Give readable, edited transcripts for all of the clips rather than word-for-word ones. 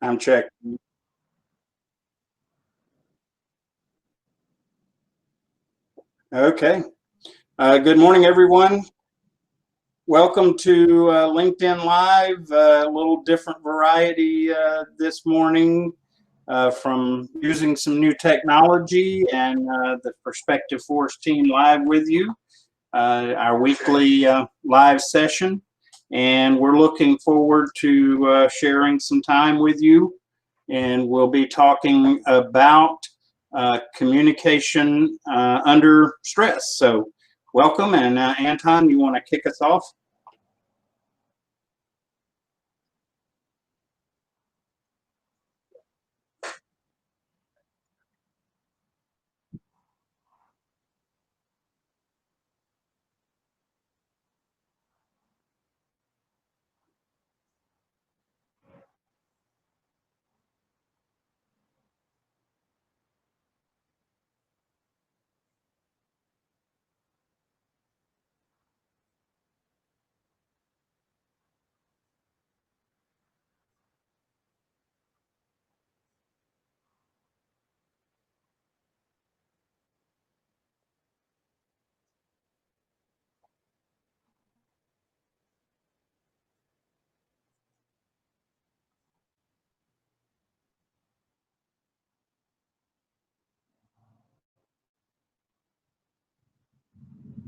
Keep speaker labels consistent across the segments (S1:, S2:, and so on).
S1: I'm checking. Okay. Good morning, everyone. Welcome to LinkedIn Live. A little different variety this morning from using some new technology and the Perspective Force team live with you, our weekly live session. And we're looking forward to sharing some time with you. And we'll be talking about communication under stress. So welcome. And Anton, you want to kick us off?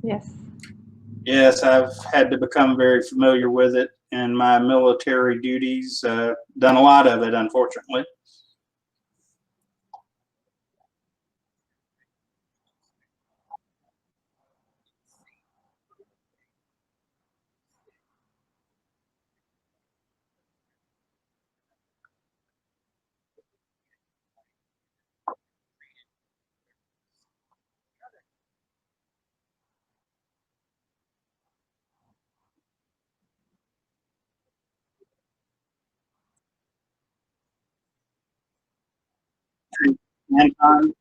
S2: Yes.
S1: Yes, I've had to become very familiar with it in my military duties. Done a lot of it, unfortunately. Anton,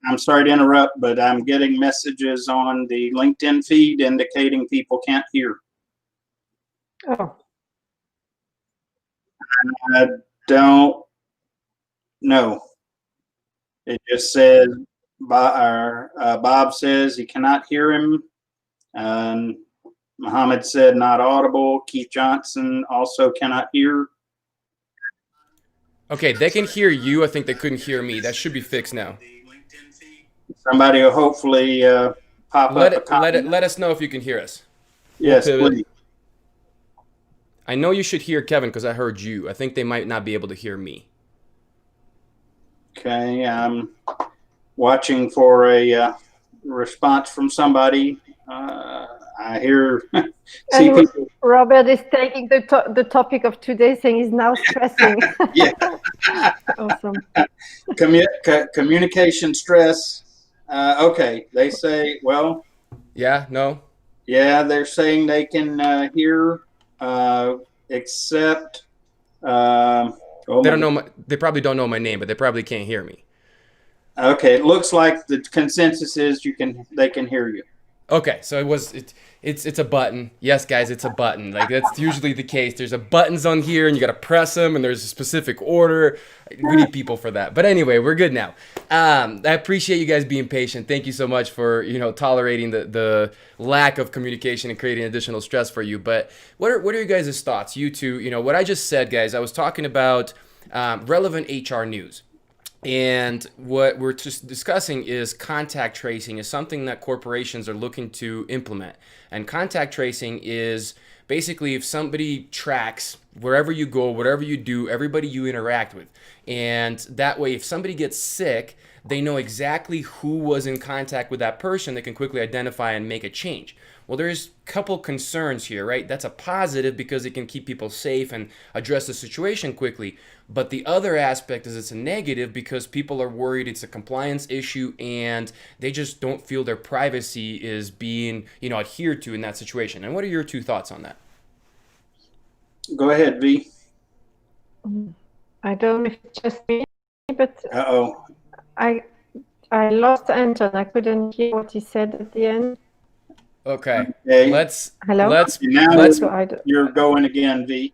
S1: I'm sorry to interrupt, but I'm getting messages on the LinkedIn feed indicating people can't hear.
S2: Oh,
S1: I don't know. It just says Bob says he cannot hear him. Muhammad said not audible. Keith Johnson also cannot hear.
S3: Okay, they can hear you. I think they couldn't hear me. That should be fixed now.
S1: Somebody will hopefully pop up a comment.
S3: Let us know if you can hear us.
S1: Yes,
S3: pivot.
S1: please.
S3: I know you should hear Kevin because I heard you. I think they might not be able to hear me.
S1: Okay, I'm watching for a response from somebody. I hear see
S2: and
S1: people.
S2: Robert is taking the topic of today, saying he's now stressing.
S1: Yeah.
S2: Awesome.
S1: Communication stress. Okay, they say, well,
S3: Yeah, no?
S1: yeah, they're saying they can hear, except, oh
S3: They
S1: my
S3: don't know
S1: God.
S3: my, they probably don't know my name, but they probably can't hear me.
S1: Okay, it looks like the consensus is they can hear you.
S3: Okay, so it's a button. Yes, guys, it's a button. Like that's usually the case. There's a buttons on here, and you gotta press them, and there's a specific order. We need people for that. But anyway, we're good now. I appreciate you guys being patient. Thank you so much for tolerating the lack of communication and creating additional stress for you. But what are your guys' thoughts? You two, what I just said, guys. I was talking about relevant HR news. And what we're just discussing is contact tracing is something that corporations are looking to implement. And contact tracing is basically if somebody tracks wherever you go, whatever you do, everybody you interact with. And that way, if somebody gets sick, they know exactly who was in contact with that person. They can quickly identify and make a change. Well, there's a couple concerns here, right? That's a positive because it can keep people safe and address the situation quickly. But the other aspect is it's a negative because people are worried it's a compliance issue and they just don't feel their privacy is being, adhered to in that situation. And what are your two thoughts on that?
S1: Go ahead, V.
S2: I don't know if it's just me, but
S1: Uh-oh.
S2: I lost Anton. I couldn't hear what he said at the end.
S3: Okay.
S1: Okay.
S2: Hello?
S3: Let's
S1: Now
S3: let's
S1: you're going again, V.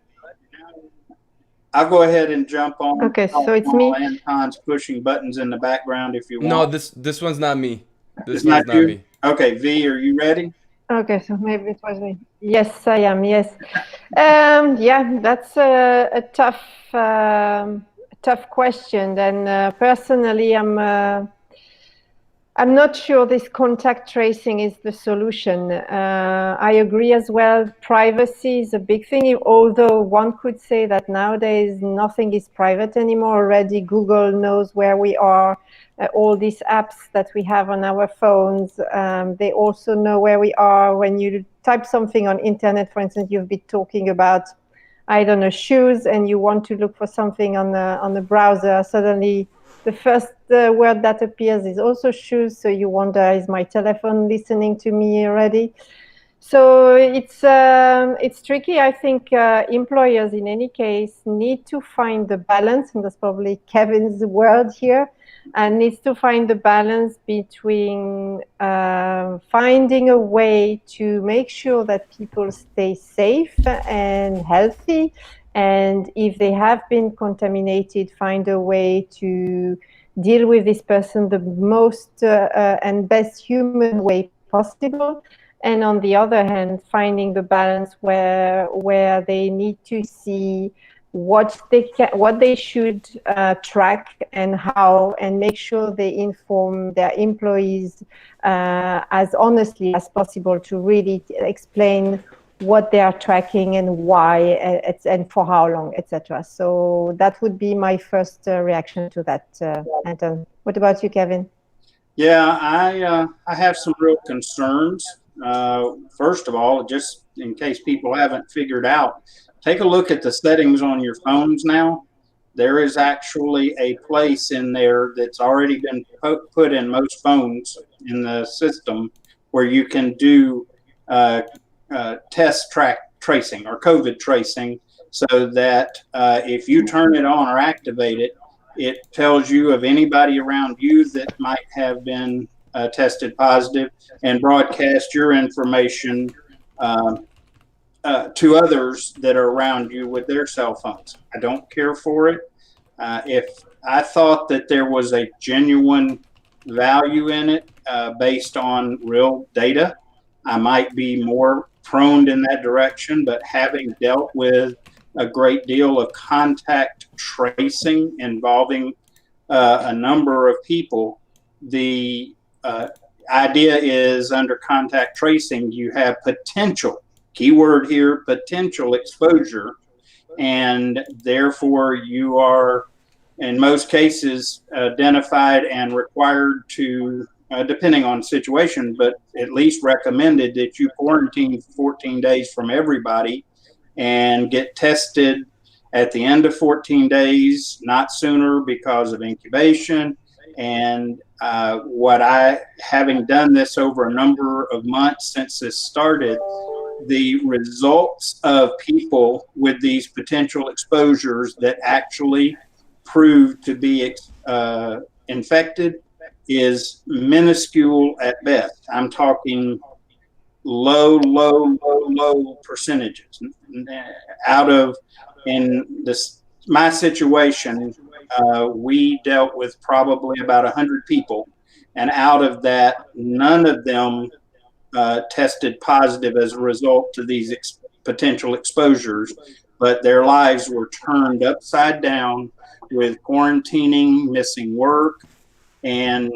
S1: I'll go ahead and jump on.
S2: Okay, so it's me.
S1: While Anton's pushing buttons in the background if you
S3: No,
S1: want.
S3: this one's not me. This
S1: It's
S3: one's
S1: not
S3: not
S1: you?
S3: me.
S1: Okay, V, are you ready?
S2: Okay, so maybe it was me. Yes, I am. Yes. Yeah, that's a tough question. And personally, I'm not sure this contact tracing is the solution. I agree as well. Privacy is a big thing, although one could say that nowadays nothing is private anymore. Already Google knows where we are. All these apps that we have on our phones, they also know where we are. When you type something on internet, for instance, you've been talking about, I don't know, shoes, and you want to look for something on the browser, suddenly the first word that appears is also shoes. So you wonder, is my telephone listening to me already? So it's tricky. I think employers, in any case, need to find the balance, and that's probably Kevin's word here, and needs to find the balance between finding a way to make sure that people stay safe and healthy, and if they have been contaminated, find a way to deal with this person the most and best human way possible. And on the other hand, finding the balance where they need to see what they should track and how, and make sure they inform their employees as honestly as possible to really explain what they are tracking and why, and for how long, etc. So that would be my first reaction to that, Anton. What about you, Kevin?
S1: Yeah, I have some real concerns. First of all, just in case people haven't figured out, take a look at the settings on your phones now. There is actually a place in there that's already been put in most phones in the system where you can do test track tracing or COVID tracing, so that if you turn it on or activate it, it tells you of anybody around you that might have been tested positive, and broadcast your information to others that are around you with their cell phones. I don't care for it. If I thought that there was a genuine value in it based on real data, I might be more prone in that direction. But having dealt with a great deal of contact tracing involving a number of people, the idea is under contact tracing, you have potential, keyword here, potential exposure, and therefore you are, in most cases, identified and required to, depending on the situation, but at least recommended that you quarantine 14 days from everybody and get tested at the end of 14 days, not sooner, because of incubation. And having done this over a number of months since this started, the results of people with these potential exposures that actually prove to be infected is minuscule at best. I'm talking low percentages. Out of, in this, my situation, we dealt with probably about 100 people, and out of that, none of them tested positive as a result to these potential exposures, but their lives were turned upside down with quarantining, missing work, and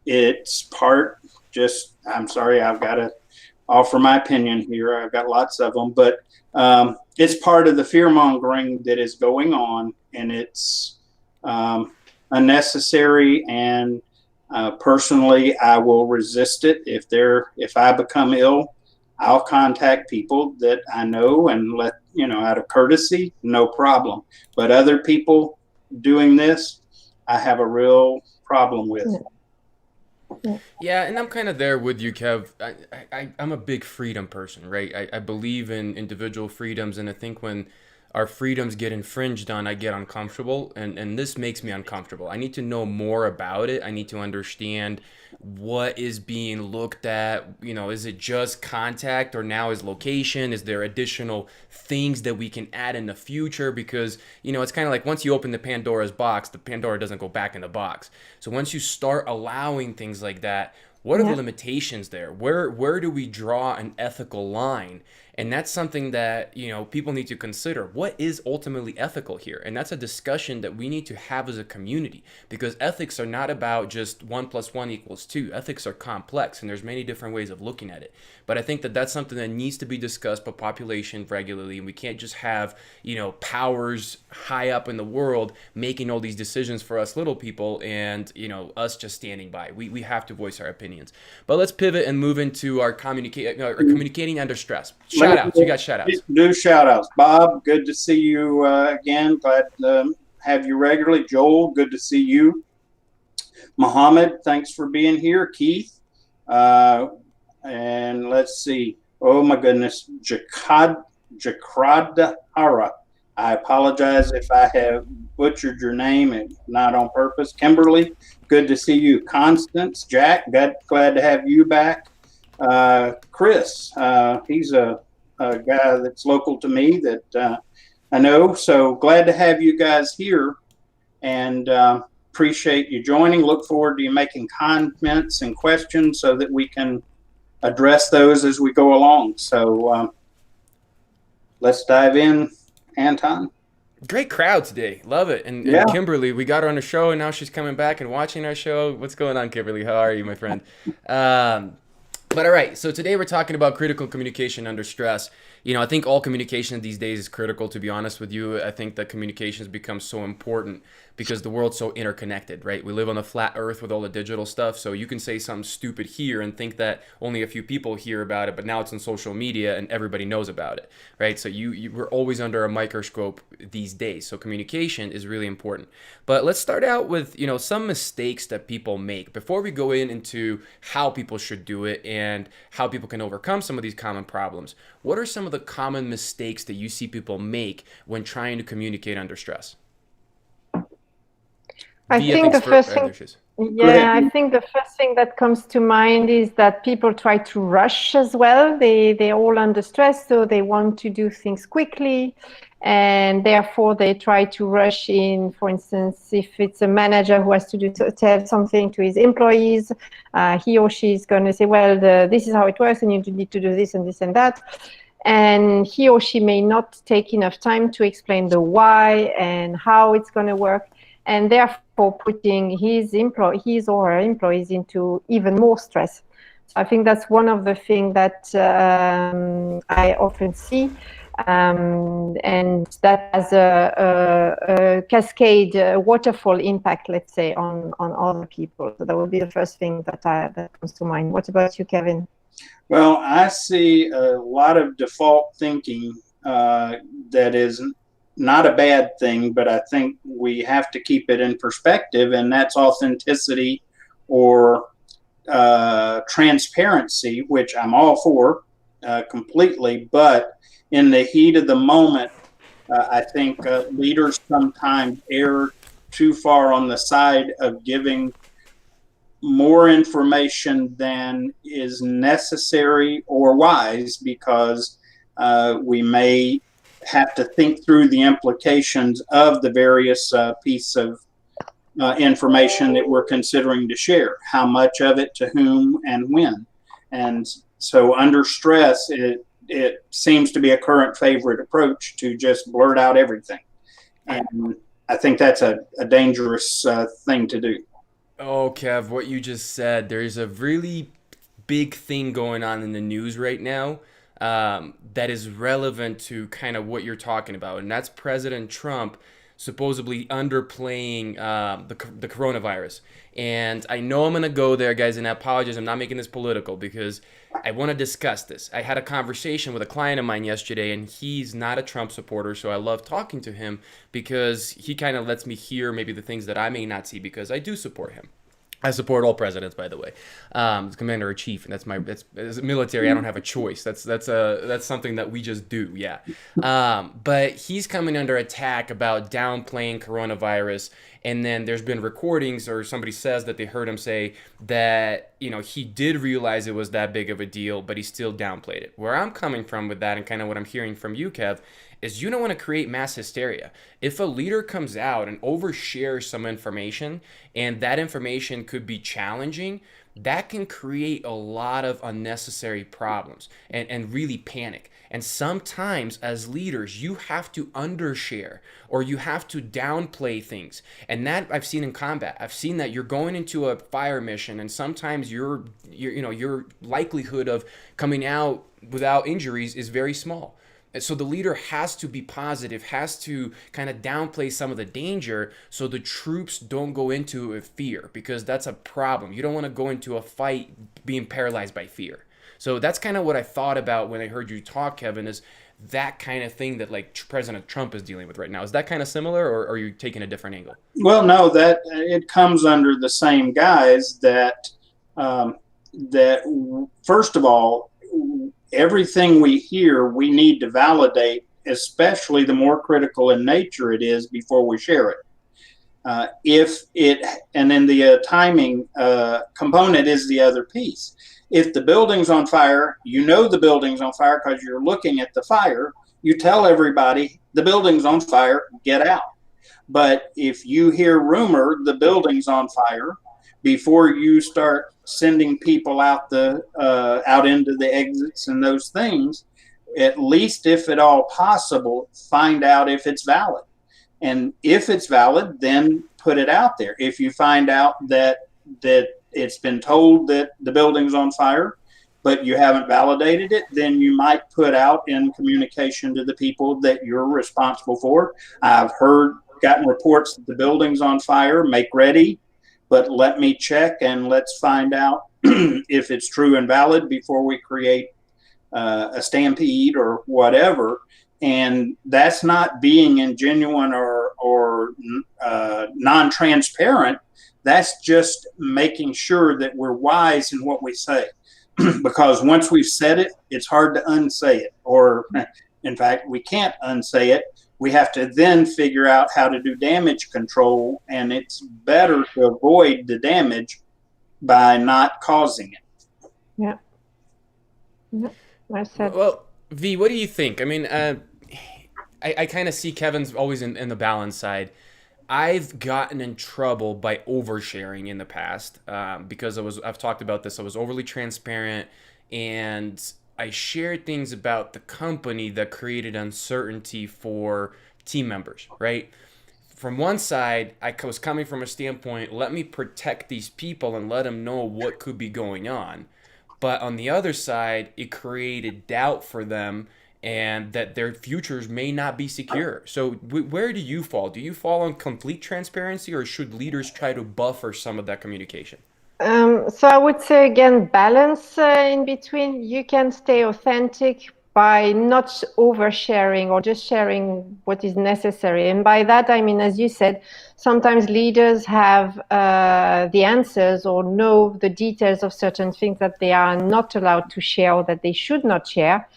S1: it's part, just, I'm sorry, I've got to offer my opinion here. I've got lots of them, but it's part of the fear mongering that is going on, and it's unnecessary. And personally, I will resist it. If I become ill, I'll contact people that I know and let out of courtesy, no problem. But other people doing this, I have a real problem with.
S3: Yeah, and I'm kind of there with you, Kev. I'm a big freedom person, right? I believe in individual freedoms, and I think when our freedoms get infringed on, I get uncomfortable, and this makes me uncomfortable. I need to know more about it. I need to understand what is being looked at. You know, is it just contact, or now is location? Is there additional things that we can add in the future? Because, you know, it's kind of like once you open the Pandora's box, the Pandora doesn't go back in the box. So once you start allowing things like that, what are the limitations there? Where do we draw an ethical line? And that's something that, you know, people need to consider. What is ultimately ethical here? And that's a discussion that we need to have as a community, because ethics are not about just 1 + 1 = 2. Ethics are complex, and there's many different ways of looking at it. But I think that that's something that needs to be discussed by population regularly, and we can't just have, you know, powers high up in the world making all these decisions for us little people, and, you know, us just standing by. We have to voice our opinions. But let's pivot and move into our communicating under stress. Shout outs. You got shout outs.
S1: Do shout outs. Bob, good to see you again. Glad to have you regularly. Joel, good to see you. Muhammad, thanks for being here. Keith, and let's see. Oh my goodness, Jakradhara. I apologize if I have butchered your name, and not on purpose. Kimberly, good to see you. Constance, Jack, glad to have you back. Chris, he's a guy that's local to me that I know. So glad to have you guys here, and appreciate you joining. Look forward to you making comments and questions so that we can address those as we go along. So let's dive in, Anton.
S3: Great crowd today. Love it. And Kimberly, we got her on the show, and now she's coming back and watching our show. What's going on, Kimberly? How are you, my friend? But all right, so today we're talking about critical communication under stress. You know, I think all communication these days is critical, to be honest with you. I think that communication has become so important because the world's so interconnected, right? We live on a flat earth with all the digital stuff, so you can say something stupid here and think that only a few people hear about it, but now it's on social media and everybody knows about it, right? So we're always under a microscope these days, so communication is really important. But let's start out with, you know, some mistakes that people make before we go into how people should do it and how people can overcome some of these common problems. What are some of the common mistakes that you see people make when trying to communicate under stress?
S2: I think the first thing that comes to mind is that people try to rush as well. They're all under stress, so they want to do things quickly, and therefore they try to rush in. For instance, if it's a manager who has to tell something to his employees, he or she is going to say, well, this is how it works, and you need to do this and this and that. And he or she may not take enough time to explain the why and how it's going to work, and therefore putting his or her employees into even more stress. So I think that's one of the things that I often see, and that has a cascade, waterfall impact, let's say, on other people. So that would be the first thing that comes to mind. What about you, Kevin?
S1: Well, I see a lot of default thinking that is not a bad thing, but I think we have to keep it in perspective, and that's authenticity or transparency, which I'm all for completely. But in the heat of the moment, I think leaders sometimes err too far on the side of giving more information than is necessary or wise, because we may have to think through the implications of the various piece of information that we're considering to share, how much of it, to whom, and when. And so under stress, it seems to be a current favorite approach to just blurt out everything. And I think that's a dangerous thing to do.
S3: Oh, Kev, what you just said, there's a really big thing going on in the news right now that is relevant to kind of what you're talking about, and that's President Trump supposedly underplaying the coronavirus. And I know I'm going to go there, guys, and I apologize. I'm not making this political because I want to discuss this. I had a conversation with a client of mine yesterday, and he's not a Trump supporter, so I love talking to him because he kind of lets me hear maybe the things that I may not see because I do support him. I support all presidents, by the way. Commander in chief, and that's as military. I don't have a choice. That's something that we just do. Yeah. But he's coming under attack about downplaying coronavirus, and then there's been recordings, or somebody says that they heard him say that he did realize it was that big of a deal, but he still downplayed it. Where I'm coming from with that, and kind of what I'm hearing from you, Kev, is you don't want to create mass hysteria. If a leader comes out and overshares some information, and that information could be challenging, that can create a lot of unnecessary problems and really panic. And sometimes as leaders, you have to undershare, or you have to downplay things. And that I've seen in combat. I've seen that you're going into a fire mission, and sometimes your likelihood of coming out without injuries is very small. So the leader has to be positive, has to kind of downplay some of the danger so the troops don't go into a fear, because that's a problem. You don't want to go into a fight being paralyzed by fear. So that's kind of what I thought about when I heard you talk, Kevin, is that kind of thing that like President Trump is dealing with right now. Is that kind of similar, or are you taking a different angle?
S1: Well, no, that it comes under the same guise that first of all, everything we hear, we need to validate, especially the more critical in nature it is, before we share it. And then the timing component is the other piece. If the building's on fire, the building's on fire because you're looking at the fire, you tell everybody the building's on fire, get out. But if you hear rumor the building's on fire, before you start sending people out into the exits and those things, at least if at all possible, find out if it's valid. And if it's valid, then put it out there. If you find out that it's been told that the building's on fire, but you haven't validated it, then you might put out in communication to the people that you're responsible for. I've gotten reports that the building's on fire, make ready, but let me check and let's find out if it's true and valid before we create a stampede or whatever. And that's not being ingenuine or non-transparent. That's just making sure that we're wise in what we say. Because once we've said it, it's hard to unsay it. Or, in fact, we can't unsay it. We have to then figure out how to do damage control, and it's better to avoid the damage by not causing it.
S2: Yeah. I said.
S3: Well, V, what do you think? I mean, I kind of see Kevin's always in the balance side. I've gotten in trouble by oversharing in the past because I've talked about this. I was overly transparent, and I shared things about the company that created uncertainty for team members, right? From one side, I was coming from a standpoint, let me protect these people and let them know what could be going on. But on the other side, it created doubt for them and that their futures may not be secure. So where do you fall? Do you fall on complete transparency, or should leaders try to buffer some of that communication?
S2: So I would say, again, balance in between. You can stay authentic by not oversharing or just sharing what is necessary. And by that, I mean, as you said, sometimes leaders have the answers or know the details of certain things that they are not allowed to share or that they should not share.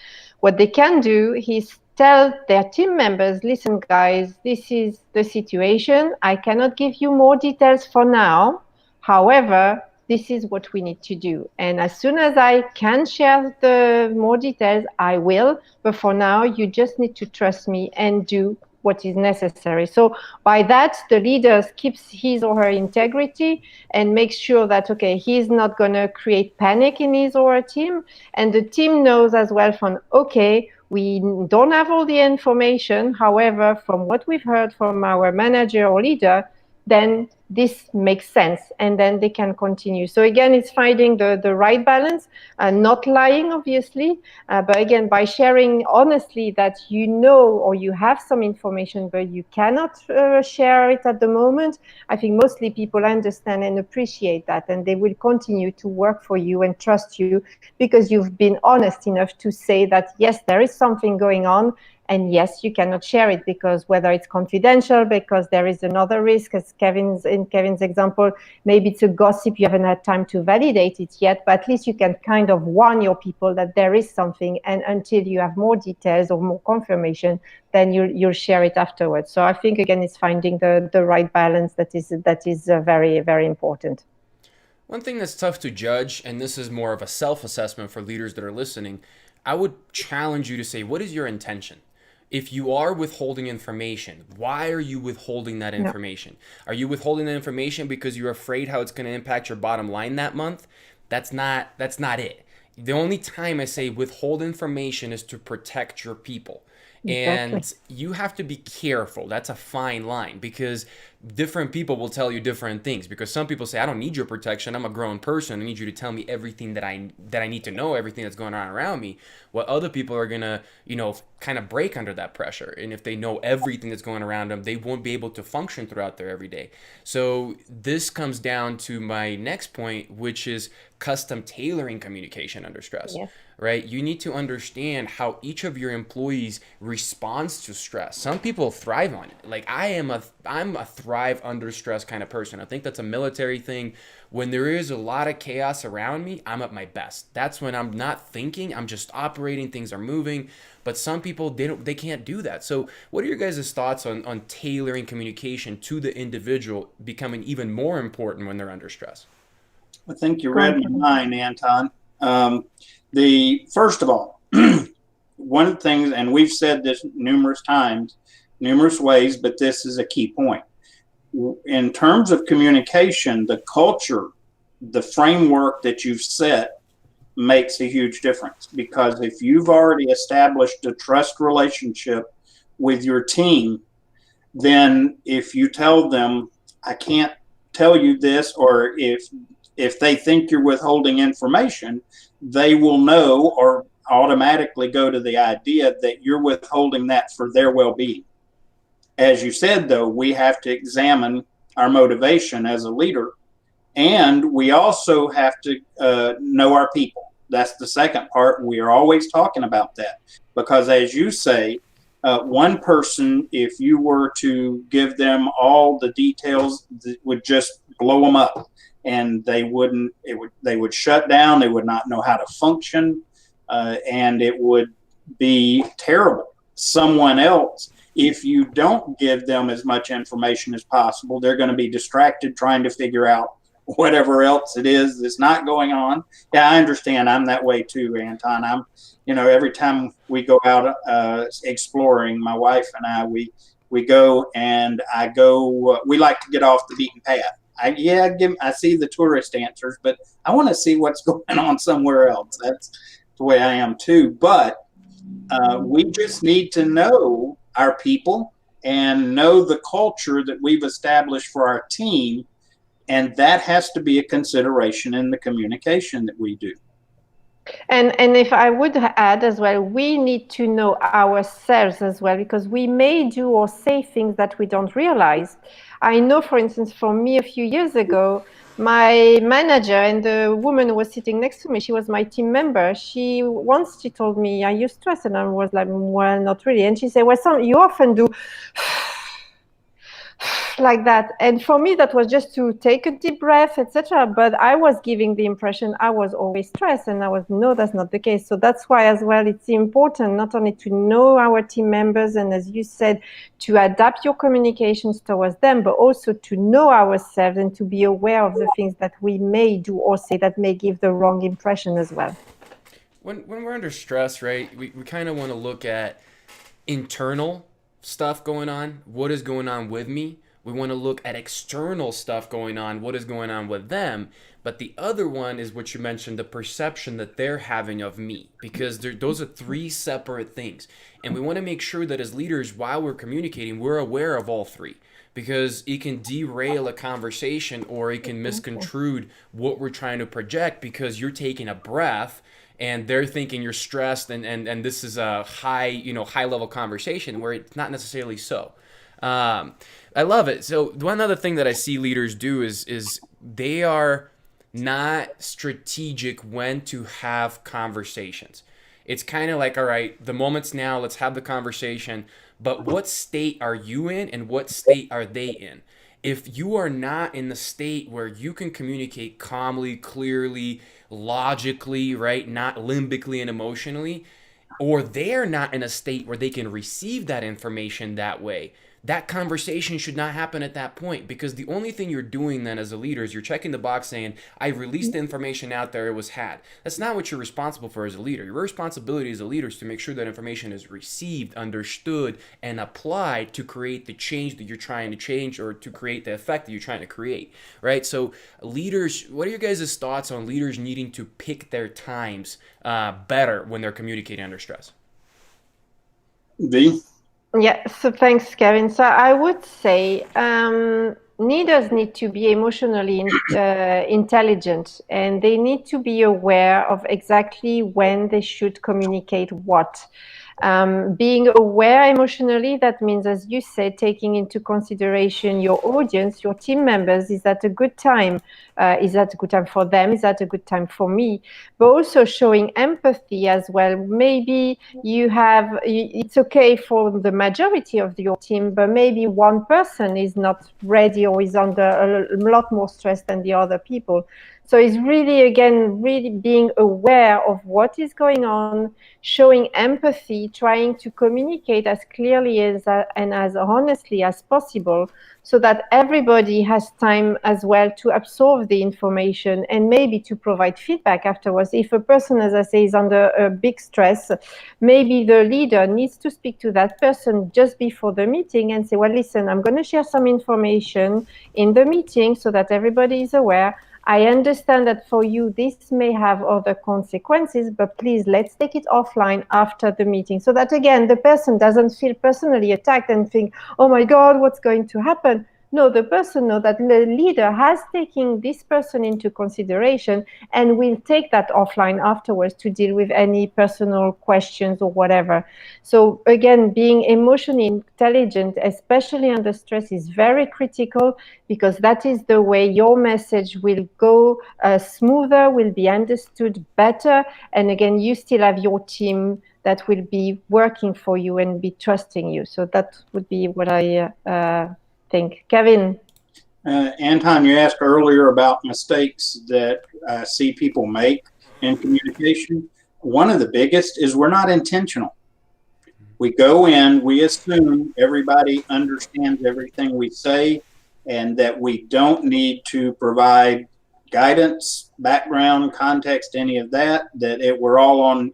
S2: What they can do is tell their team members, listen, guys, this is the situation. I cannot give you more details for now. However, this is what we need to do. And as soon as I can share the more details, I will. But for now, you just need to trust me and do what is necessary. So by that, the leader keeps his or her integrity and makes sure that, okay, he's not going to create panic in his or her team. And the team knows as well from, okay, we don't have all the information. However, from what we've heard from our manager or leader, then this makes sense, and then they can continue. So again, it's finding the right balance and not lying, obviously, but again, by sharing honestly that you know or you have some information, but you cannot share it at the moment. I think mostly people understand and appreciate that, and they will continue to work for you and trust you because you've been honest enough to say that, yes, there is something going on, And yes, you cannot share it because whether it's confidential, because there is another risk, as Kevin's example, maybe it's a gossip, you haven't had time to validate it yet, but at least you can kind of warn your people that there is something, and until you have more details or more confirmation, then you'll share it afterwards. So I think, again, it's finding the right balance that is very, very important.
S3: One thing that's tough to judge, and this is more of a self-assessment for leaders that are listening, I would challenge you to say, what is your intention? If you are withholding information, why are you withholding that information? Are you withholding that information because you're afraid how it's going to impact your bottom line that month? That's not it. The only time I say withhold information is to protect your people.
S2: Exactly.
S3: And you have to be careful. That's a fine line, because different people will tell you different things. Because some people say, I don't need your protection. I'm a grown person. I need you to tell me everything that I need to know, everything that's going on around me. What other people are going to, kind of break under that pressure. And if they know everything that's going around them, they won't be able to function throughout their everyday. So this comes down to my next point, which is custom tailoring communication under stress.
S2: Yes.
S3: Right? You need to understand how each of your employees responds to stress. Some people thrive on it. Like I'm a thrive under stress kind of person. I think that's a military thing. When there is a lot of chaos around me, I'm at my best. That's when I'm not thinking, I'm just operating, things are moving. But some people, they can't do that. So what are your guys' thoughts on tailoring communication to the individual becoming even more important when they're under stress?
S1: I think you read my mind, Anton. First of all, one thing, and we've said this numerous times, numerous ways, but this is a key point. In terms of communication, the culture, the framework that you've set makes a huge difference, because if you've already established a trust relationship with your team, then if you tell them, I can't tell you this, or if they think you're withholding information, they will know or automatically go to the idea that you're withholding that for their well-being. As you said, though, we have to examine our motivation as a leader, and we also have to know our people. That's the second part. We are always talking about that, because as you say, one person, if you were to give them all the details, that would just blow them up. And they would shut down. They would not know how to function, and it would be terrible. Someone else, if you don't give them as much information as possible, they're going to be distracted trying to figure out whatever else it is that's not going on. Yeah, I understand. I'm that way too, Anton. Every time we go out exploring, my wife and I, we go, and we like to get off the beaten path. I see the tourist answers, but I want to see what's going on somewhere else. That's the way I am too. But we just need to know our people and know the culture that we've established for our team. And that has to be a consideration in the communication that we do.
S2: And if I would add as well, we need to know ourselves as well, because we may do or say things that we don't realize. I know, for instance, for me a few years ago, my manager and the woman who was sitting next to me, she was my team member. She told me, "Are you stressed?" And I was like, "Well, not really." And she said, "Well, you often do." Like that. And for me, that was just to take a deep breath, etc. But I was giving the impression I was always stressed, and no, that's not the case. So that's why as well, it's important not only to know our team members, and as you said, to adapt your communications towards them, but also to know ourselves and to be aware of the things that we may do or say that may give the wrong impression as well.
S3: When we're under stress, right, we kind of want to look at internal stuff going on. What is going on with me? We want to look at external stuff going on. What is going on with them? But the other one is what you mentioned, the perception that they're having of me, because those are three separate things. And we want to make sure that as leaders, while we're communicating, we're aware of all three, because it can derail a conversation, or it can misconstrue what we're trying to project, because you're taking a breath and they're thinking you're stressed, and this is a high level conversation where it's not necessarily so. I love it. So one other thing that I see leaders do is they are not strategic when to have conversations. It's kind of like, all right, the moment's now, let's have the conversation. But what state are you in and what state are they in? If you are not in the state where you can communicate calmly, clearly, logically, right, not limbically and emotionally, or they're not in a state where they can receive that information that way, that conversation should not happen at that point, because the only thing you're doing then as a leader is you're checking the box saying, I released the information out there, it was had. That's not what you're responsible for as a leader. Your responsibility as a leader is to make sure that information is received, understood, and applied to create the change that you're trying to change, or to create the effect that you're trying to create, right? So leaders, what are your guys' thoughts on leaders needing to pick their times better when they're communicating under stress?
S1: V?
S2: Yeah, so thanks, Kevin. So I would say leaders need to be emotionally intelligent, and they need to be aware of exactly when they should communicate what. Being aware emotionally, that means, as you said, taking into consideration your audience, your team members. Is that a good time? Is that a good time for them? Is that a good time for me? But also showing empathy as well. Maybe it's okay for the majority of your team, but maybe one person is not ready or is under a lot more stress than the other people. So it's really, again, really being aware of what is going on, showing empathy, trying to communicate as clearly and as honestly as possible, so that everybody has time as well to absorb the information and maybe to provide feedback afterwards. If a person, as I say, is under a big stress, maybe the leader needs to speak to that person just before the meeting and say, well, listen, I'm going to share some information in the meeting so that everybody is aware. I understand that for you, this may have other consequences, but please, let's take it offline after the meeting, so that, again, the person doesn't feel personally attacked and think, oh my God, what's going to happen? No, the person knows that the leader has taken this person into consideration and will take that offline afterwards to deal with any personal questions or whatever. So again, being emotionally intelligent, especially under stress, is very critical, because that is the way your message will go smoother, will be understood better. And again, you still have your team that will be working for you and be trusting you. So that would be what I think. Kevin?
S1: Anton, you asked earlier about mistakes that I see people make in communication. One of the biggest is we're not intentional. We go in, we assume everybody understands everything we say, and that we don't need to provide guidance, background, context, any of that, we're all on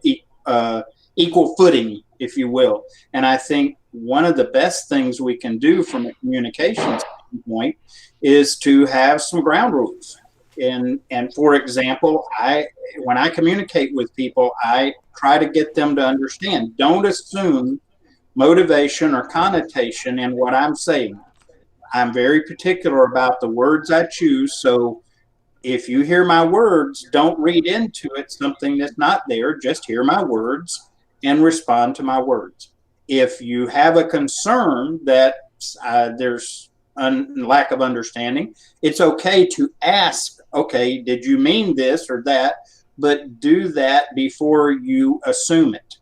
S1: equal footing, if you will. And I think one of the best things we can do from a communication standpoint is to have some ground rules. And for example, when I communicate with people, I try to get them to understand. Don't assume motivation or connotation in what I'm saying. I'm very particular about the words I choose. So if you hear my words, don't read into it something that's not there. Just hear my words and respond to my words. If you have a concern that there's lack of understanding, it's okay to ask, okay, did you mean this or that? But do that before you assume it.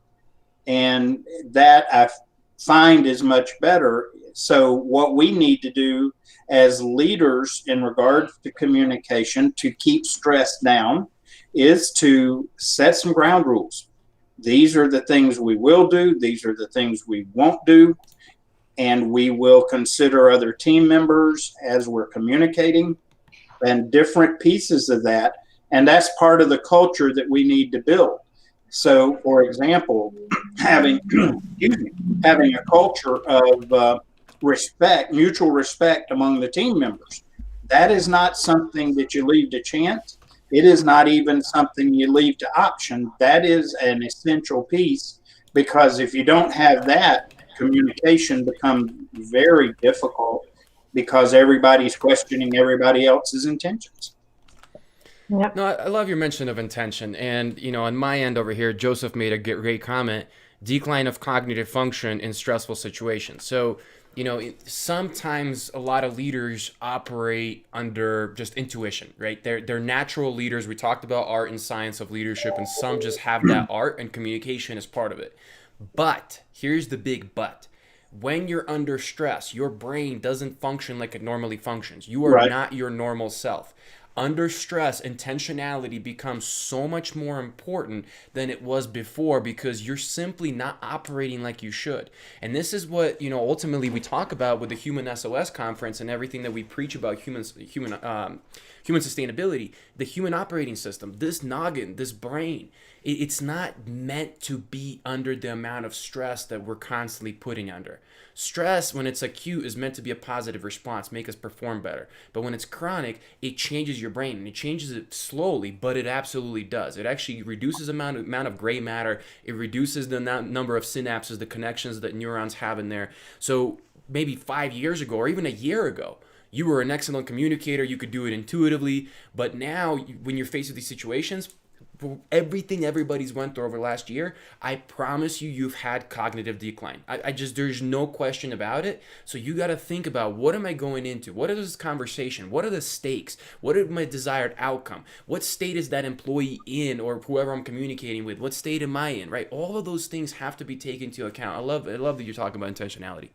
S1: And that I find is much better. So what we need to do as leaders in regards to communication to keep stress down is to set some ground rules. These are the things we will do. These are the things we won't do. And we will consider other team members as we're communicating and different pieces of that. And that's part of the culture that we need to build. So, for example, having a culture of respect, mutual respect among the team members, that is not something that you leave to chance. It is not even something you leave to option. That is an essential piece, because if you don't have that, communication becomes very difficult, because everybody's questioning everybody else's intentions.
S2: Yeah.
S3: No, I love your mention of intention. And, on my end over here, Joseph made a great comment. decline of cognitive function in stressful situations. So, sometimes a lot of leaders operate under just intuition, right? They're natural leaders. We talked about art and science of leadership, and some just have that art, and communication is part of it. But here's the big but. When you're under stress, your brain doesn't function like it normally functions. You are not your normal self. Under stress, intentionality becomes so much more important than it was before, because you're simply not operating like you should. And this is what, ultimately we talk about with the HumanSOS conference and everything that we preach about human sustainability, the human operating system, this noggin, this brain. It's not meant to be under the amount of stress that we're constantly putting under. Stress, when it's acute, is meant to be a positive response, make us perform better. But when it's chronic, it changes your brain, and it changes it slowly, but it absolutely does. It actually reduces the amount of gray matter. It reduces the number of synapses, the connections that neurons have in there. So maybe 5 years ago, or even a year ago, you were an excellent communicator, you could do it intuitively, but now when you're faced with these situations, everything everybody's went through over last year, I promise you've had cognitive decline. There's no question about it. So you got to think about, what am I going into? What is this conversation? What are the stakes? What is my desired outcome? What state is that employee in, or whoever I'm communicating with? What state am I in, right? All of those things have to be taken into account. I love that you're talking about intentionality.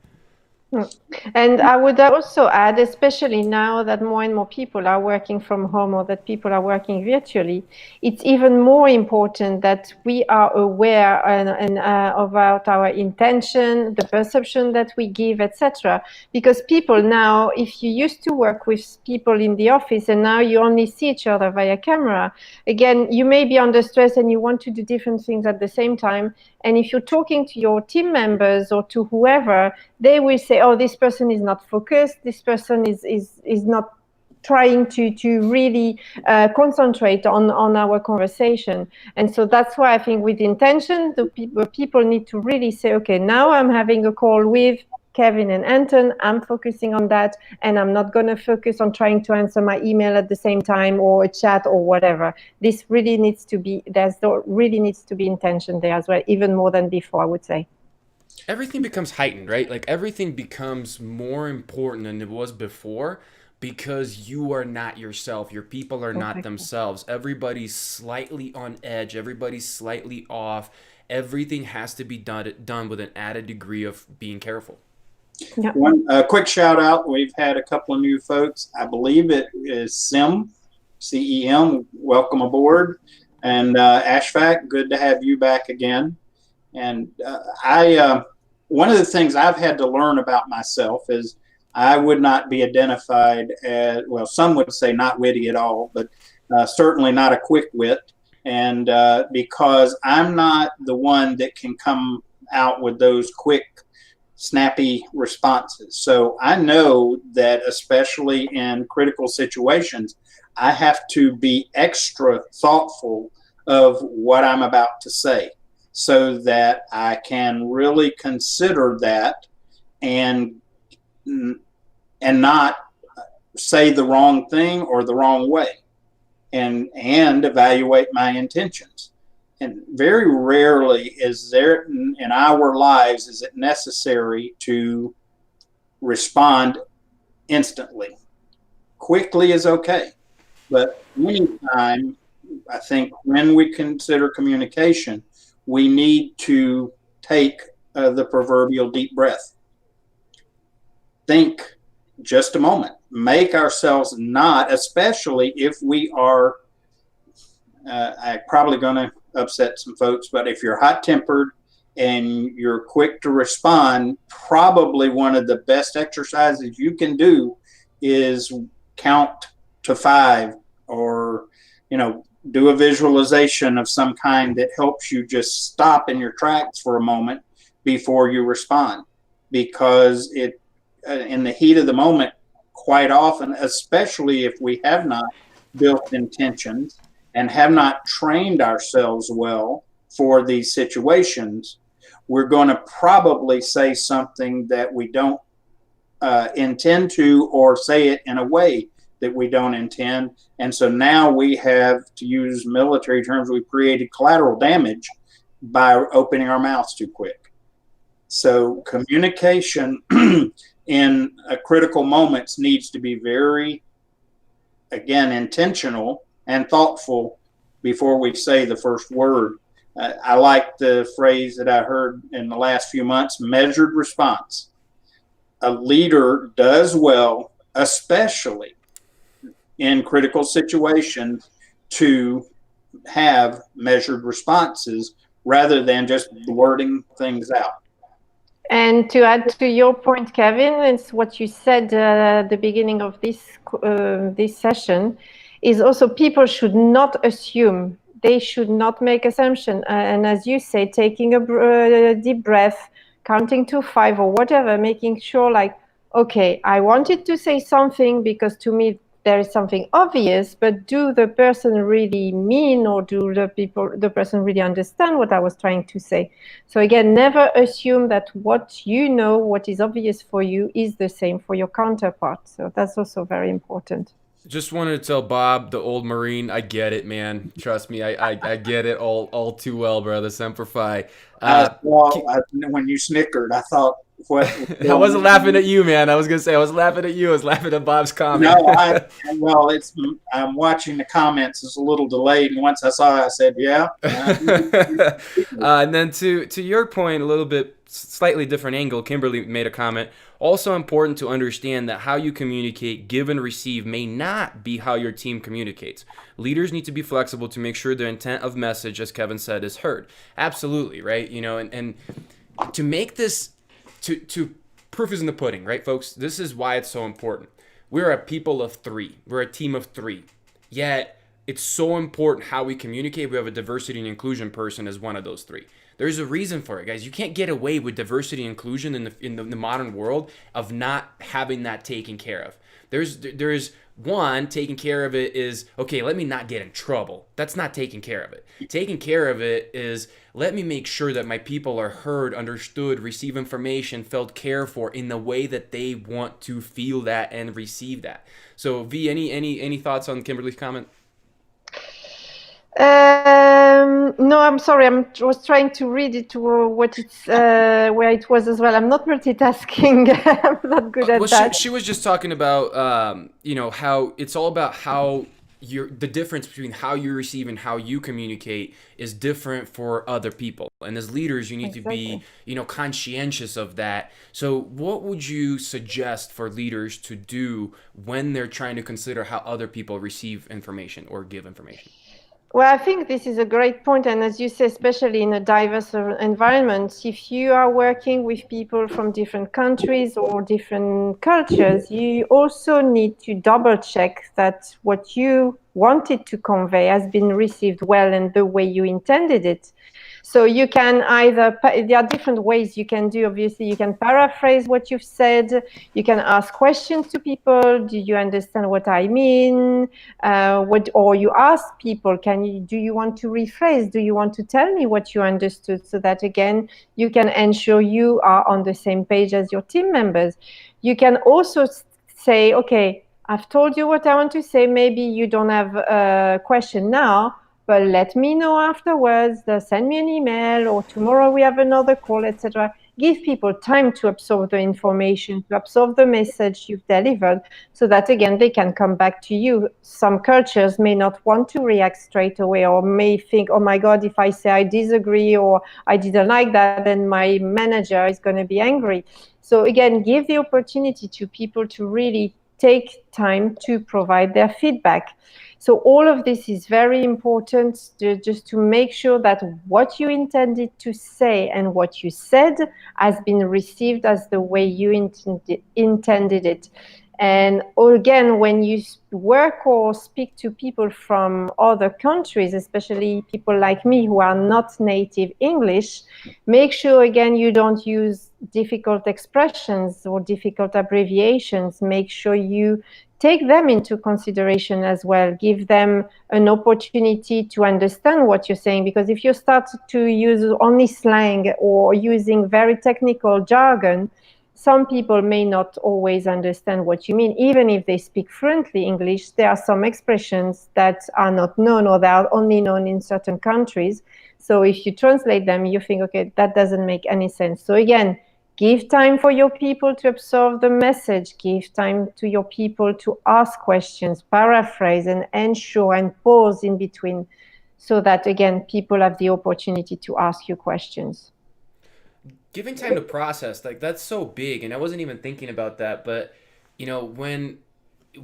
S2: And I would also add, especially now that more and more people are working from home, or that people are working virtually, it's even more important that we are aware about our intention, the perception that we give, etc. Because people now, if you used to work with people in the office and now you only see each other via camera, again, you may be under stress and you want to do different things at the same time. And if you're talking to your team members or to whoever, they will say, oh, this person is not focused, this person is not trying to really concentrate on our conversation. And so that's why I think with intention, the people need to really say, okay, now I'm having a call with Kevin and Anton, I'm focusing on that, and I'm not going to focus on trying to answer my email at the same time, or a chat, or whatever. This really needs to be, really needs to be intention there as well, even more than before, I would say.
S3: Everything becomes heightened, right? Like everything becomes more important than it was before, because you are not yourself. Your people are not themselves. Everybody's slightly on edge. Everybody's slightly off. Everything has to be done with an added degree of being careful.
S2: Yeah.
S1: One quick shout out. We've had a couple of new folks. I believe it is CEM. Welcome aboard. And Ashfaq, good to have you back again. And one of the things I've had to learn about myself is I would not be identified as, well, some would say not witty at all, but certainly not a quick wit. And because I'm not the one that can come out with those quick, snappy responses. So I know that especially in critical situations, I have to be extra thoughtful of what I'm about to say, so that I can really consider that and not say the wrong thing or the wrong way, and evaluate my intentions. And very rarely is there in our lives is it necessary to respond instantly. Quickly is okay, but anytime, I think when we consider communication, we need to take the proverbial deep breath. Think just a moment. Make ourselves not, especially if we are, I'm probably going to upset some folks, but if you're hot-tempered and you're quick to respond, probably one of the best exercises you can do is count to 5, or, do a visualization of some kind that helps you just stop in your tracks for a moment before you respond. Because it, in the heat of the moment, quite often, especially if we have not built intentions and have not trained ourselves well for these situations, we're going to probably say something that we don't intend to, or say it in a way that we don't intend. And so now we have, to use military terms, we've created collateral damage by opening our mouths too quick. So communication in critical moments needs to be very, again, intentional and thoughtful before we say the first word. I like the phrase that I heard in the last few months, measured response. A leader does well, especially in critical situations, to have measured responses rather than just blurting things out.
S2: And to add to your point, Kevin, it's what you said at the beginning of this session, is also people should not assume. They should not make assumption. And as you say, taking a deep breath, counting to 5 or whatever, making sure like, okay, I wanted to say something because to me there is something obvious, but do the person really mean, or do the person really understand what I was trying to say? So again, never assume that what you know, what is obvious for you, is the same for your counterpart. So that's also very important.
S3: Just wanted to tell Bob, the old Marine, I get it, man. Trust me, I get it all too well, brother. Semper Fi.
S1: When you snickered, I thought, what?
S3: I wasn't laughing at you, man. I was gonna say I was laughing at you. I was laughing at Bob's comment.
S1: No, I'm watching the comments. It's a little delayed, and once I saw it, I said, "Yeah."
S3: And then to your point, a little bit slightly different angle. Kimberly made a comment. Also important to understand that how you communicate, give and receive, may not be how your team communicates. Leaders need to be flexible to make sure their intent of message, as Kevin said, is heard. Absolutely, right? You know, and to make this. To proof is in the pudding, right, folks? This is why it's so important. We're a people of 3. We're a team of 3. Yet it's so important how we communicate. We have a diversity and inclusion person as one of those 3. There's a reason for it, guys. You can't get away with diversity and inclusion in the modern world of not having that taken care of. There's one, taking care of it is, okay, let me not get in trouble. That's not taking care of it. Taking care of it is, let me make sure that my people are heard, understood, receive information, felt cared for in the way that they want to feel that and receive that. So V, any thoughts on Kimberly's comment?
S2: No, I'm sorry. I was trying to read it to where it was as well. I'm not multitasking. I'm not good at that.
S3: She was just talking about, how it's all about how the difference between how you receive and how you communicate is different for other people. And as leaders, you need to be, conscientious of that. So what would you suggest for leaders to do when they're trying to consider how other people receive information or give information?
S2: Well, I think this is a great point. And as you say, especially in a diverse environment, if you are working with people from different countries or different cultures, you also need to double check that what you wanted to convey has been received well and the way you intended it. So you can there are different ways you can do. Obviously, you can paraphrase what you've said. You can ask questions to people. Do you understand what I mean? Or you ask people, do you want to rephrase? Do you want to tell me what you understood? So that again, you can ensure you are on the same page as your team members. You can also say, okay, I've told you what I want to say. Maybe you don't have a question now, but let me know afterwards. Send me an email, or tomorrow we have another call, etc. Give people time to absorb the information, to absorb the message you've delivered, so that again they can come back to you. Some cultures may not want to react straight away, or may think, oh my God, if I say I disagree or I didn't like that, then my manager is going to be angry. So again, give the opportunity to people to really take time to provide their feedback. So all of this is very important, just to make sure that what you intended to say and what you said has been received as the way you intended it. And again, when you work or speak to people from other countries, especially people like me who are not native English, make sure again you don't use difficult expressions or difficult abbreviations. Make sure you take them into consideration as well. Give them an opportunity to understand what you're saying, because if you start to use only slang or using very technical jargon, some people may not always understand what you mean. Even if they speak fluently English, there are some expressions that are not known, or they are only known in certain countries. So if you translate them, you think, okay, that doesn't make any sense. So again, give time for your people to absorb the message. Give time to your people to ask questions, paraphrase, and ensure and pause in between, so that, again, people have the opportunity to ask you questions.
S3: Giving time to process, like that's so big, and I wasn't even thinking about that. But when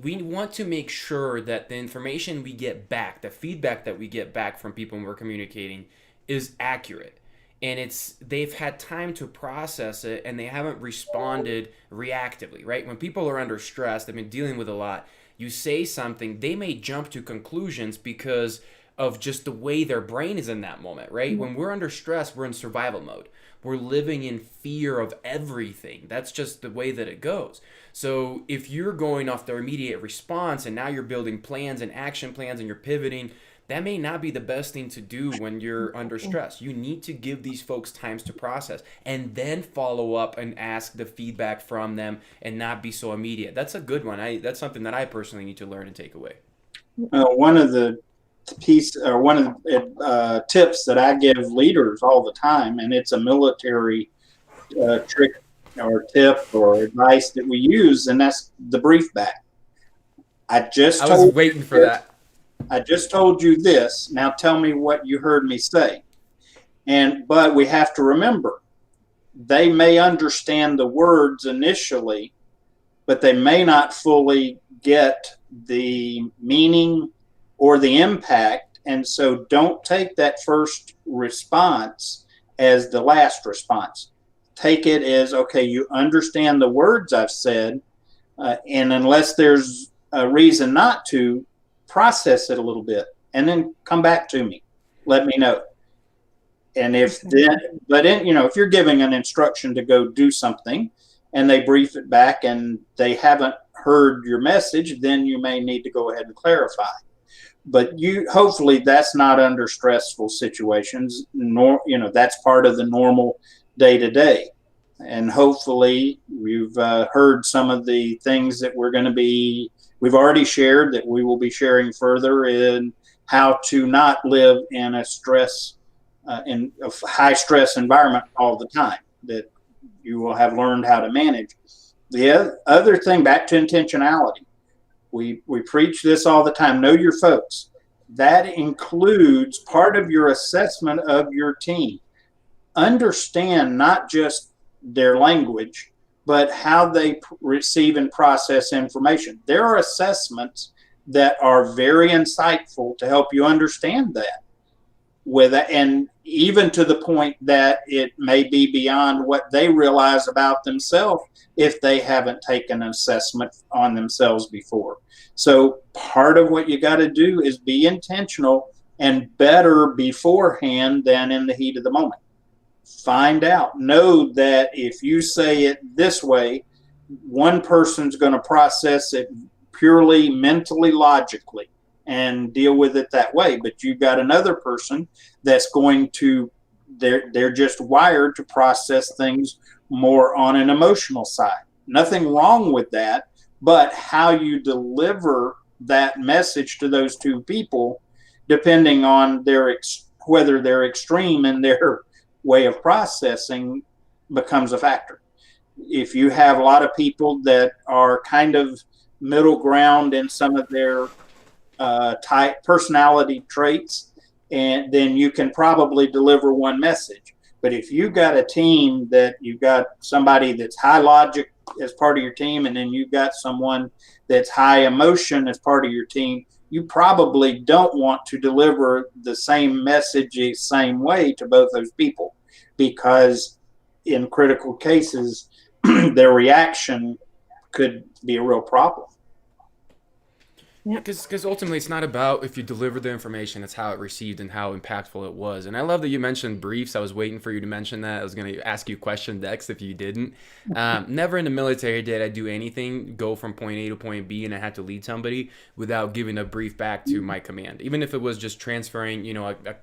S3: we want to make sure that the information we get back, the feedback that we get back from people when we're communicating, is accurate, and they've had time to process it, and they haven't responded reactively, right? When people are under stress, they've been dealing with a lot. You say something, they may jump to conclusions because of just the way their brain is in that moment, right? When we're under stress, we're in survival mode. We're living in fear of everything. That's just the way that it goes. So if you're going off their immediate response and now you're building plans and action plans and you're pivoting, that may not be the best thing to do when you're under stress. You need to give these folks times to process and then follow up and ask the feedback from them and not be so immediate. That's a good one. That's something that I personally need to learn and take away.
S1: One of the tips that I give leaders all the time, and it's a military trick or tip or advice that we use, and that's the brief back. I
S3: was waiting for that.
S1: I just told you this. Now tell me what you heard me say. But we have to remember, they may understand the words initially, but they may not fully get the meaning or the impact. And so don't take that first response as the last response. Take it as, okay, you understand the words I've said, and unless there's a reason not to, process it a little bit and then come back to me. Let me know. And if you're giving an instruction to go do something and they brief it back and they haven't heard your message, then you may need to go ahead and clarify. But hopefully that's not under stressful situations, nor, that's part of the normal day to day. And hopefully you've heard some of the things that we've already shared, that we will be sharing further, in how to not live in a high stress environment all the time, that you will have learned how to manage. The other thing, back to intentionality. We preach this all the time. Know your folks. That includes part of your assessment of your team. Understand not just their language, but how they receive and process information. There are assessments that are very insightful to help you understand that. And even to the point that it may be beyond what they realize about themselves if they haven't taken an assessment on themselves before. So part of what you got to do is be intentional and better beforehand than in the heat of the moment. Find out. Know that if you say it this way, one person's going to process it purely mentally, logically, and deal with it that way. But you've got another person that's going to, they're just wired to process things more on an emotional side. Nothing wrong with that, but how you deliver that message to those two people, depending on whether they're extreme in their way of processing, becomes a factor. If you have a lot of people that are kind of middle ground in some of their type personality traits, and then you can probably deliver one message. But if you've got a team that you've got somebody that's high logic as part of your team, and then you've got someone that's high emotion as part of your team, you probably don't want to deliver the same message the same way to both those people, because in critical cases, their reaction could be a real problem.
S3: Because ultimately it's not about if you deliver the information, it's how it received and how impactful it was. And I love that you mentioned briefs. I was waiting for you to mention that. I was going to ask you a question next if you didn't. Never in the military did I do anything, go from point A to point B, and I had to lead somebody without giving a brief back to my command. Even if it was just transferring, a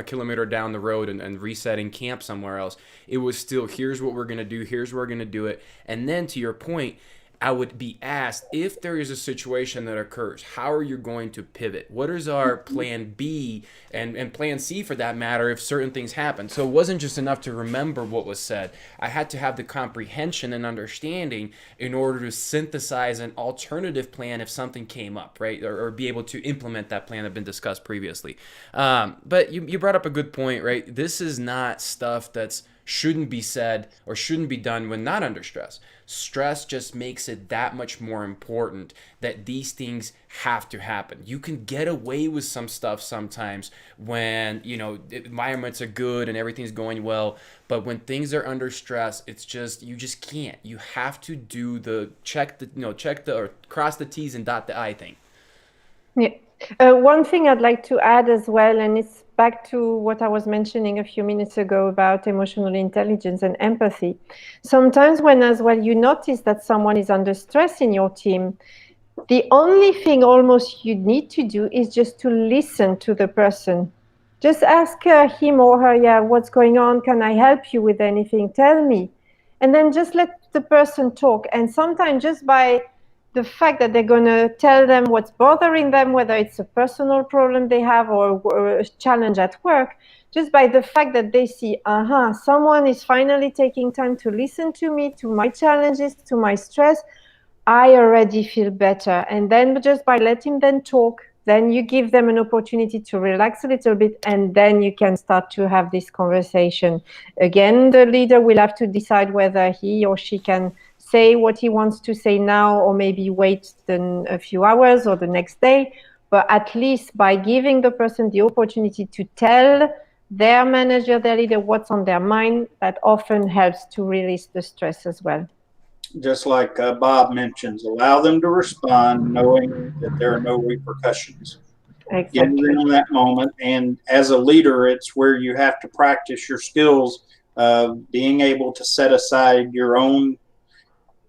S3: kilometer down the road and resetting camp somewhere else, it was still, here's what we're going to do, here's where we're going to do it. And then to your point, I would be asked, if there is a situation that occurs, how are you going to pivot? What is our plan B and plan C for that matter if certain things happen? So it wasn't just enough to remember what was said. I had to have the comprehension and understanding in order to synthesize an alternative plan if something came up, right? Or be able to implement that plan that had been discussed previously. But you brought up a good point, right? This is not stuff that's shouldn't be said or shouldn't be done when not under stress. Stress just makes it that much more important that these things have to happen. You can get away with some stuff sometimes when, environments are good and everything's going well, but when things are under stress, you just can't. You have to do the or cross the T's and dot the I thing.
S2: Yeah. One thing I'd like to add as well, and it's back to what I was mentioning a few minutes ago about emotional intelligence and empathy. Sometimes when as well you notice that someone is under stress in your team, the only thing almost you need to do is just to listen to the person. Just ask him or her, yeah, what's going on? Can I help you with anything? Tell me. And then just let the person talk. And sometimes just by the fact that they're going to tell them what's bothering them, whether it's a personal problem they have or a challenge at work, just by the fact that they see, someone is finally taking time to listen to me, to my challenges, to my stress, I already feel better. And then just by letting them talk, then you give them an opportunity to relax a little bit, and then you can start to have this conversation. Again, the leader will have to decide whether he or she can say what he wants to say now, or maybe wait then a few hours or the next day. But at least by giving the person the opportunity to tell their manager, their leader, what's on their mind, that often helps to release the stress as well.
S1: Just like Bob mentions, allow them to respond knowing that there are no repercussions.
S2: Exactly.
S1: Get them in that moment. And as a leader, it's where you have to practice your skills of being able to set aside your own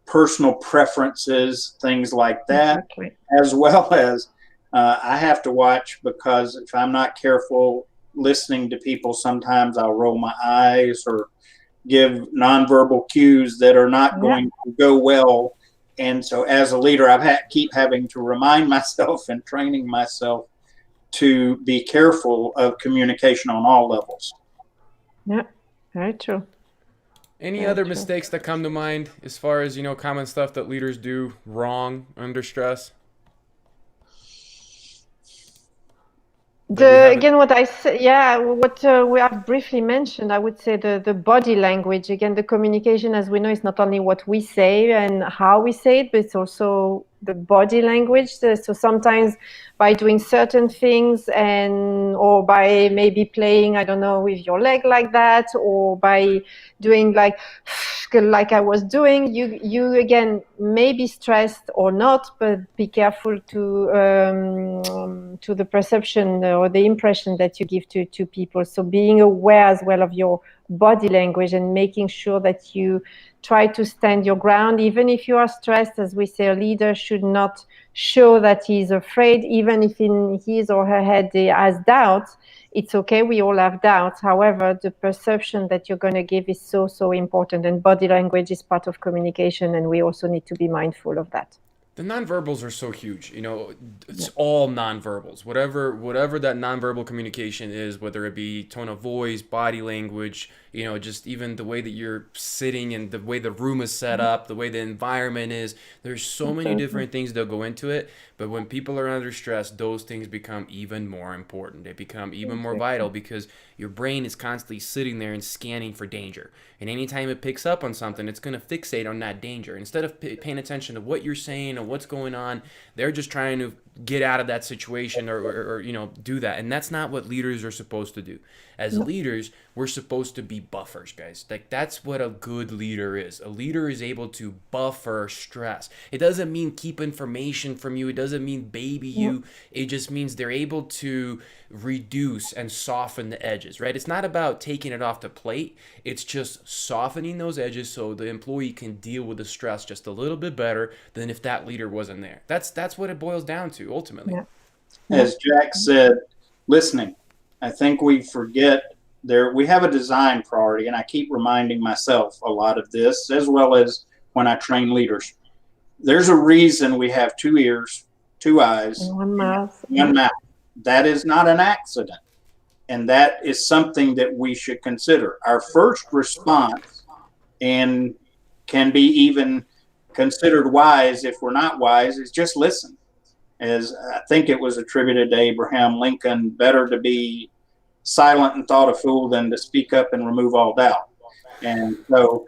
S1: personal preferences, things like that,
S2: Exactly.
S1: as well as I have to watch, because if I'm not careful listening to people, sometimes I'll roll my eyes or give nonverbal cues that are not going to go well. And so as a leader, keep having to remind myself and training myself to be careful of communication on all levels.
S2: Yeah, very true.
S3: Any other mistakes that come to mind as far as, common stuff that leaders do wrong under stress?
S2: Again, what I said, what we have briefly mentioned, I would say the body language. Again, the communication, as we know, is not only what we say and how we say it, but it's also the body language. So sometimes by doing certain things or by maybe playing, I don't know, with your leg like that, or by doing like I was doing, you again may be stressed or not, but be careful to the perception or the impression that you give to people. So being aware as well of your body language and making sure that you try to stand your ground, even if you are stressed. As we say, a leader should not show that he's afraid, even if in his or her head he has doubts. It's okay, we all have doubts. However, the perception that you're going to give is so important, and body language is part of communication, and we also need to be mindful of that.
S3: The nonverbals are so huge. It's all nonverbals. Whatever that nonverbal communication is, whether it be tone of voice, body language, just even the way that you're sitting and the way the room is set up, the way the environment is. There's so many different things that go into it. But when people are under stress, those things become even more important. They become even more vital because your brain is constantly sitting there and scanning for danger. And anytime it picks up on something, it's going to fixate on that danger. Instead of paying attention to what you're saying or what's going on, they're just trying to get out of that situation or do that. And that's not what leaders are supposed to do. As leaders, we're supposed to be buffers, guys. Like, that's what a good leader is. A leader is able to buffer stress. It doesn't mean keep information from you. It doesn't mean baby you. It just means they're able to reduce and soften the edges, right? It's not about taking it off the plate. It's just softening those edges so the employee can deal with the stress just a little bit better than if that leader wasn't there. That's what it boils down to ultimately.
S1: As Jack said, listening. I think we forget we have a design priority, and I keep reminding myself a lot of this, as well as when I train leaders. There's a reason we have 2 ears, 2 eyes,
S2: And one mouth.
S1: one mouth. That is not an accident. And that is something that we should consider. Our first response, and can be even considered wise if we're not wise, is just listen. As I think it was attributed to Abraham Lincoln, better to be silent and thought a fool than to speak up and remove all doubt. And so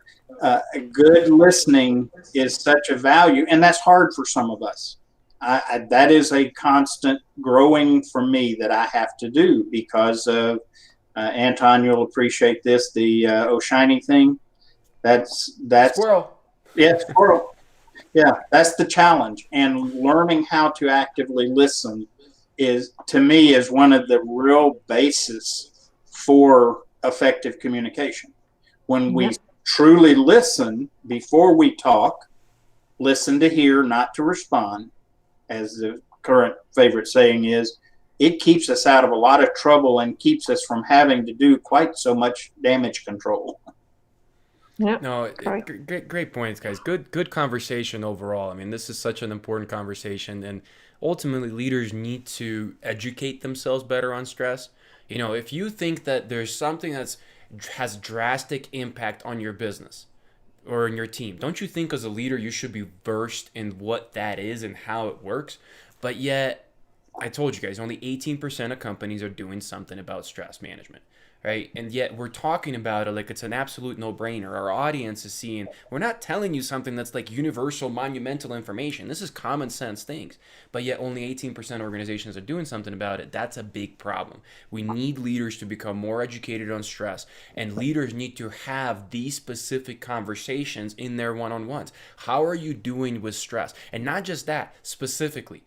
S1: good listening is such a value, and that's hard for some of us. That is a constant growing for me that I have to do because of, Anton, you'll appreciate this, the shiny thing. That's
S3: Squirrel.
S1: Yeah, squirrel. Yeah, that's the challenge. And learning how to actively listen is, to me, is one of the real basis for effective communication. When we truly listen before we talk, listen to hear, not to respond, as the current favorite saying is, it keeps us out of a lot of trouble and keeps us from having to do quite so much damage control.
S2: Yeah.
S3: No, great points, guys. Good conversation overall. I mean, this is such an important conversation, and ultimately, leaders need to educate themselves better on stress. You know, if you think that there's something has drastic impact on your business or in your team, don't you think as a leader you should be versed in what that is and how it works? But yet, I told you guys, only 18% of companies are doing something about stress management. Right? And yet we're talking about it like it's an absolute no-brainer. Our audience is seeing, we're not telling you something that's like universal, monumental information. This is common sense things. But yet only 18% of organizations are doing something about it. That's a big problem. We need leaders to become more educated on stress, and leaders need to have these specific conversations in their one-on-ones. How are you doing with stress? And not just that, specifically.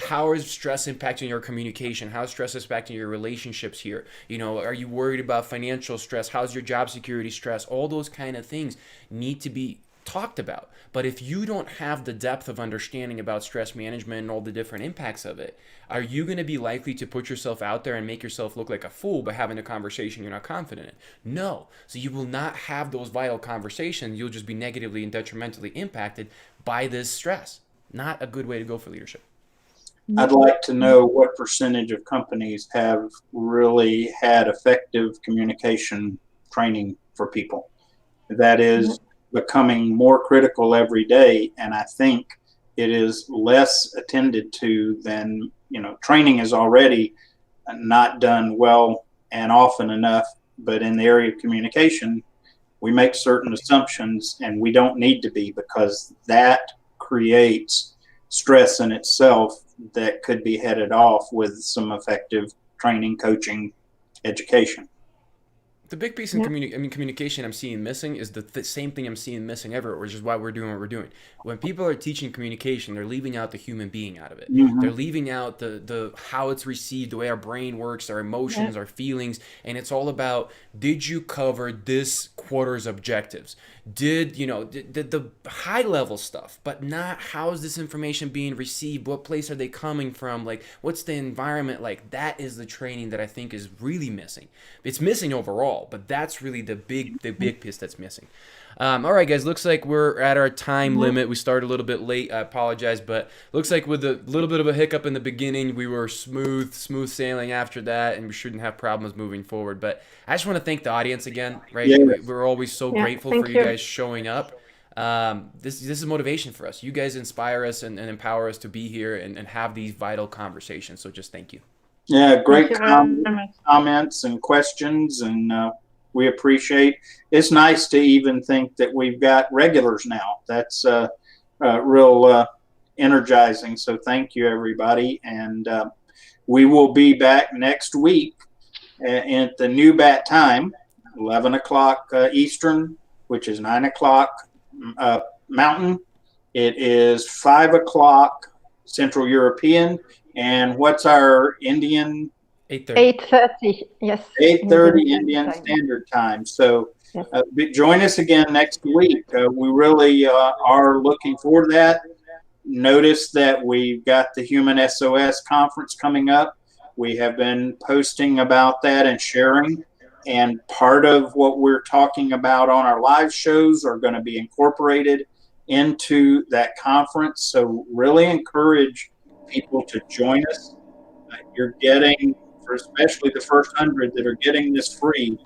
S3: How is stress impacting your communication? How is stress impacting your relationships here? You know, are you worried about financial stress? How's your job security stress? All those kind of things need to be talked about. But if you don't have the depth of understanding about stress management and all the different impacts of it, are you going to be likely to put yourself out there and make yourself look like a fool by having a conversation you're not confident in? No. So you will not have those vital conversations. You'll just be negatively and detrimentally impacted by this stress. Not a good way to go for leadership.
S1: I'd like to know what percentage of companies have really had effective communication training for people. That is becoming more critical every day, and I think it is less attended to than, training is already not done well and often enough, but in the area of communication, we make certain assumptions and we don't need to be, because that creates stress in itself that could be headed off with some effective training, coaching, education.
S3: The big piece in communication I'm seeing missing is the same thing I'm seeing missing everywhere, which is why we're doing what we're doing. When people are teaching communication, they're leaving out the human being out of it. Mm-hmm. They're leaving out the how it's received, the way our brain works, our emotions, our feelings, and it's all about, did you cover this quarter's objectives? Did the high level stuff, but not how is this information being received? What place are they coming from? Like, what's the environment like? That is the training that I think is really missing. It's missing overall, but that's really the big piece that's missing. All right, guys, looks like we're at our time limit. We started a little bit late. I apologize, but looks like with a little bit of a hiccup in the beginning, we were smooth sailing after that, and we shouldn't have problems moving forward. But I just want to thank the audience again, right? Yeah. We're always so grateful for you guys showing up. This is motivation for us. You guys inspire us and empower us to be here and have these vital conversations. So just thank you.
S1: Yeah, great comments and questions, and we appreciate. It's nice to even think that we've got regulars now. That's real energizing. So thank you, everybody, and we will be back next week at the new bat time, 11 o'clock Eastern, which is 9 o'clock Mountain. It is 5 o'clock Central European. And what's our Indian?
S2: 8:30. Yes.
S1: 8:30 Indian Standard Time. So join us again next week. We really are looking forward to that. Notice that we've got the HumanSOS conference coming up. We have been posting about that and sharing. And part of what we're talking about on our live shows are going to be incorporated into that conference. So really encourage people to join us. You're getting, for especially the first 100 that are getting this free,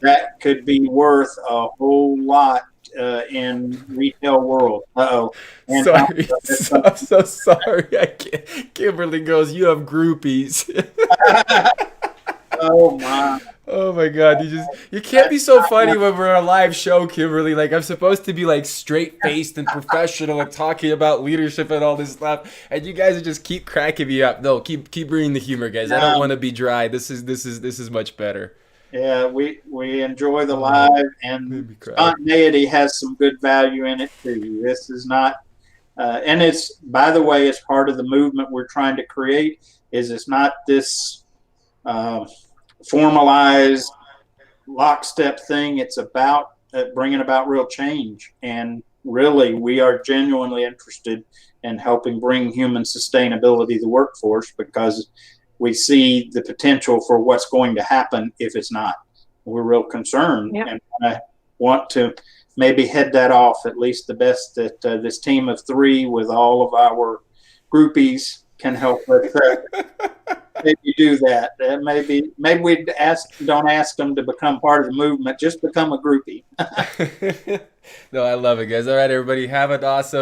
S1: that could be worth a whole lot in retail world. Uh-oh. And
S3: Sorry, I'm so sorry. I can't. Kimberly goes, you have groupies.
S1: oh my.
S3: Oh my God, you can't be so funny when we're on a live show, Kimberly. Like I'm supposed to be like straight faced and professional and talking about leadership and all this stuff, and you guys just keep cracking me up. No, keep bringing the humor, guys. I don't want to be dry. This is much better.
S1: Yeah, we enjoy the live, and spontaneity has some good value in it too. This is not, and it's, by the way, it's part of the movement we're trying to create. It's not this formalized lockstep thing. It's about bringing about real change, and really, we are genuinely interested in helping bring human sustainability to the workforce, because we see the potential for what's going to happen if it's not. We're real concerned, and I want to maybe head that off, at least the best that this team of 3 with all of our groupies can help with. Maybe do that. Maybe we don't ask them to become part of the movement. Just become a groupie.
S3: No, I love it, guys. All right, everybody, have an awesome